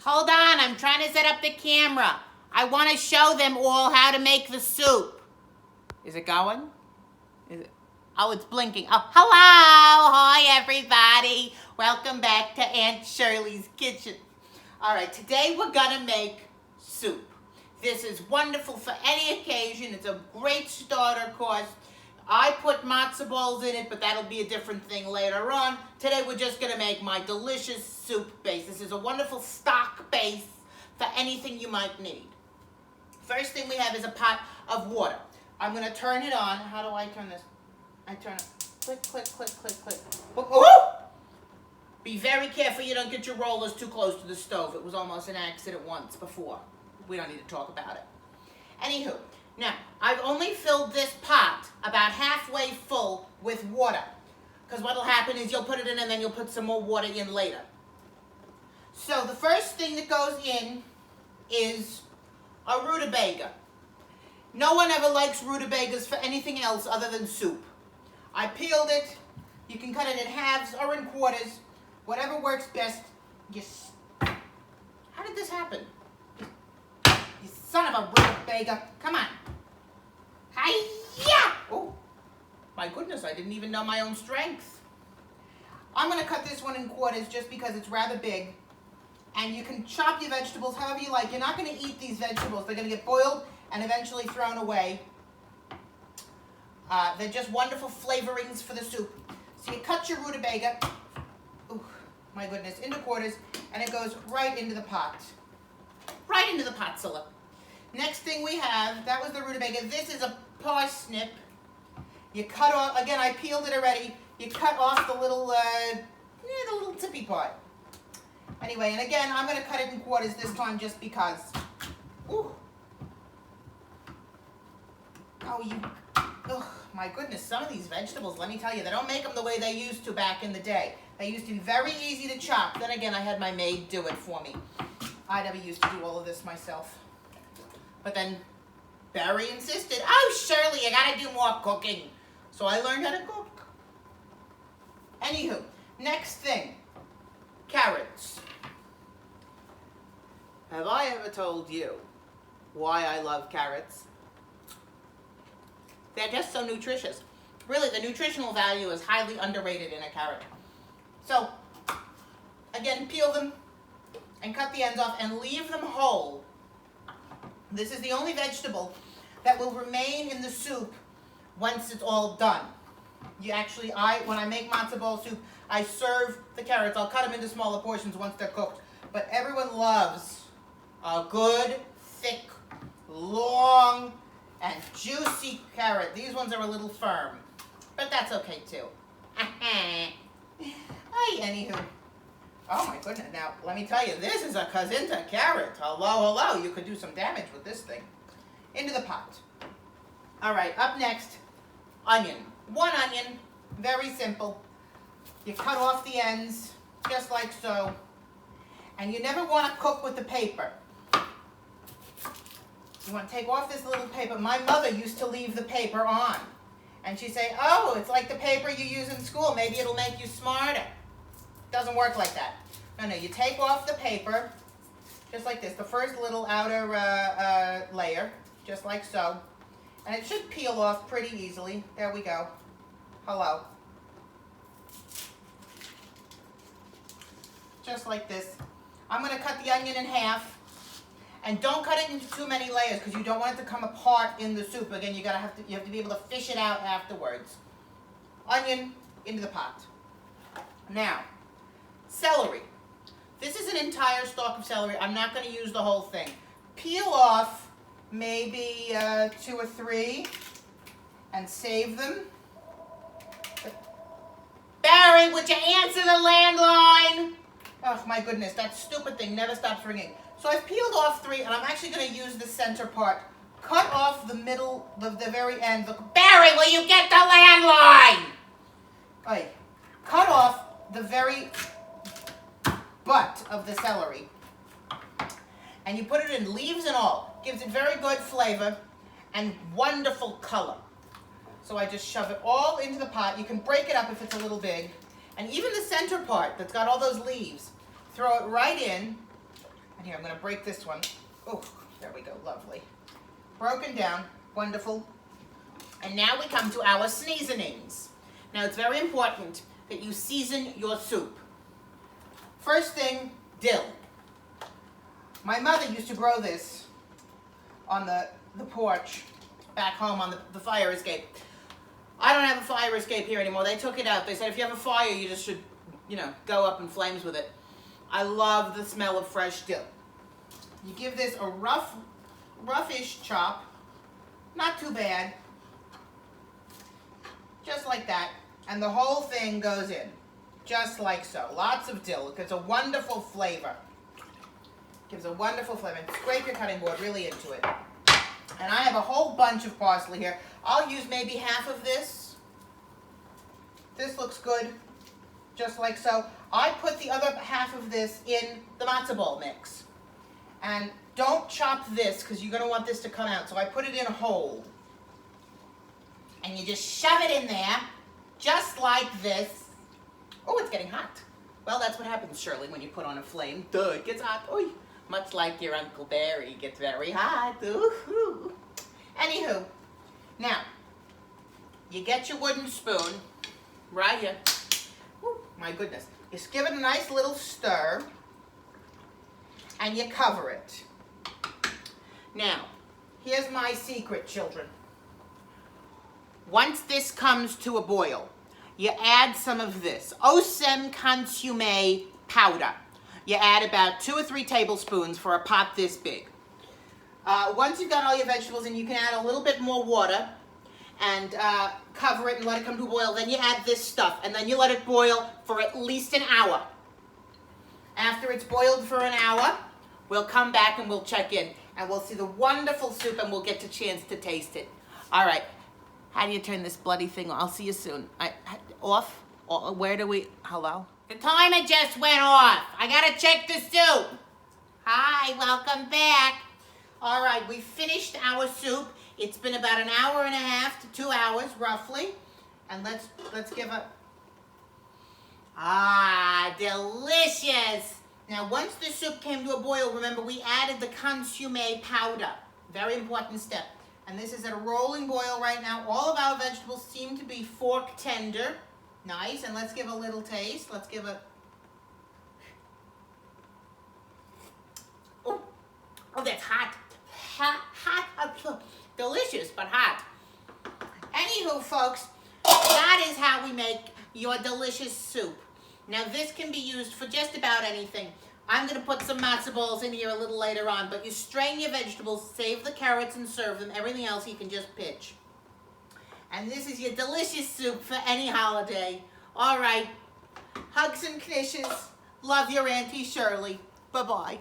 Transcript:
Hold on, I'm trying to set up the camera. I want to show them all how to make the soup. Is it going? Is it? Oh, it's blinking. Oh, hello. Hi, everybody. Welcome back to Aunt Shirley's kitchen. All right, today we're going to make soup. This is wonderful for any occasion. It's a great starter course. I put matzo balls in it, but that'll be a different thing later on. Today we're just going to make my delicious soup base. This is a wonderful stock base for anything you might need. First thing we have is a pot of water. I'm going to turn it on. How do I turn this? I turn it. Click, click, click, click, click. Oh! Be very careful you don't get your rollers too close to the stove. It was almost an accident once before. We don't need to talk about it. Anywho, now, I've only filled this pot about halfway full with water. Because what will happen is you'll put it in and then you'll put some more water in later. So the first thing that goes in is a rutabaga. No one ever likes rutabagas for anything else other than soup. I peeled it. You can cut it in halves or in quarters. Whatever works best. Yes. How did this happen? You son of a rutabaga. Come on. Hi-ya! Oh, my goodness, I didn't even know my own strength. I'm going to cut this one in quarters just because it's rather big. And you can chop your vegetables however you like. You're not going to eat these vegetables. They're going to get boiled and eventually thrown away. They're just wonderful flavorings for the soup. So you cut your rutabaga, oh my goodness, into quarters, and it goes right into the pot. Right into the pot, Scylla. Next thing we have, that was the rutabaga. This is a parsnip. You cut off, again, I peeled it already. You cut off the little tippy part. Anyway, and again, I'm going to cut it in quarters this time just because. Ooh. Oh, my goodness, some of these vegetables, let me tell you, they don't make them the way they used to back in the day. They used to be very easy to chop. Then again, I had my maid do it for me. I never used to do all of this myself. But then Barry insisted, oh, Shirley, you got to do more cooking. So I learned how to cook. Anywho, next thing, carrots. Have I ever told you why I love carrots? They're just so nutritious. Really, the nutritional value is highly underrated in a carrot. So, again, peel them and cut the ends off and leave them whole. This is the only vegetable that will remain in the soup once it's all done. You actually, when I make matzo ball soup, I serve the carrots. I'll cut them into smaller portions once they're cooked. But everyone loves a good, thick, long, and juicy carrot. These ones are a little firm, but that's okay too. Anywho. Oh my goodness, now let me tell you, this is a Kazinta carrot. Hello, hello, you could do some damage with this thing. Into the pot. All right, up next, onion. One onion, very simple. You cut off the ends, just like so. And you never want to cook with the paper. You want to take off this little paper. My mother used to leave the paper on. And she'd say, oh, it's like the paper you use in school. Maybe it'll make you smarter. Doesn't work like that. No, you take off the paper, just like this, the first little outer layer, just like so. And it should peel off pretty easily. There we go. Hello. Just like this. I'm going to cut the onion in half. And don't cut it into too many layers because you don't want it to come apart in the soup. Again, you have to be able to fish it out afterwards. Onion into the pot. Now, celery. This is an entire stalk of celery. I'm not going to use the whole thing. Peel off maybe 2 or 3 and save them. Barry, would you answer the landline? Oh my goodness, that stupid thing never stops ringing. So I've peeled off 3 and I'm actually going to use the center part. Cut off the middle, the very end. Barry, will you get the landline? Right. Cut off the very butt of the celery. And you put it in leaves and all. Gives it very good flavor and wonderful color. So I just shove it all into the pot. You can break it up if it's a little big. And even the center part that's got all those leaves, throw it right in. And Here, I'm going to break this one. Oh, there we go, lovely. Broken down, wonderful. And now we come to our seasonings. Now it's very important that you season your soup. First thing, dill. My mother used to grow this on the porch back home on the fire escape. I don't have a fire escape here anymore. They took it out. They said if you have a fire, you just should, go up in flames with it. I love the smell of fresh dill. You give this a roughish chop. Not too bad. Just like that. And the whole thing goes in. Just like so. Lots of dill. It gives a wonderful flavor. Gives a wonderful flavor. Scrape your cutting board really into it. And I have a whole bunch of parsley here. I'll use maybe half of this. This looks good. Just like so. I put the other half of this in the matzo ball mix. And don't chop this because you're going to want this to come out. So I put it in whole. And you just shove it in there. Just like this. Oh, it's getting hot. Well, that's what happens, Shirley, when you put on a flame. Duh, it gets hot. Oy. Much like your Uncle Barry, it gets very hot. Ooh. Anywho, now, you get your wooden spoon right here. Ooh, my goodness. You just give it a nice little stir, and you cover it. Now, here's my secret, children. Once this comes to a boil, you add some of this eau consommé powder. You add about 2 or 3 tablespoons for a pot this big. Once you've got all your vegetables in, you can add a little bit more water and cover it and let it come to a boil. Then you add this stuff, and then you let it boil for at least an hour. After it's boiled for an hour, we'll come back and we'll check in, and we'll see the wonderful soup, and we'll get a chance to taste it. All right. How do you turn this bloody thing on? I'll see you soon. Off? Where do we... Hello? The timer just went off. I gotta check the soup. Hi, welcome back. All right, we finished our soup. It's been about an hour and a half to 2 hours, roughly. And let's give a... delicious. Now, once the soup came to a boil, remember, we added the consommé powder. Very important step. And this is at a rolling boil right now. All of our vegetables seem to be fork tender. Nice. And let's give a little taste. Let's give a... Oh, that's hot. Hot. Delicious, but hot. Anywho, folks, that is how we make your delicious soup. Now, this can be used for just about anything. I'm going to put some matzo balls in here a little later on, but you strain your vegetables, save the carrots, and serve them. Everything else you can just pitch. And this is your delicious soup for any holiday. All right. Hugs and knishes. Love your Auntie Shirley. Bye-bye.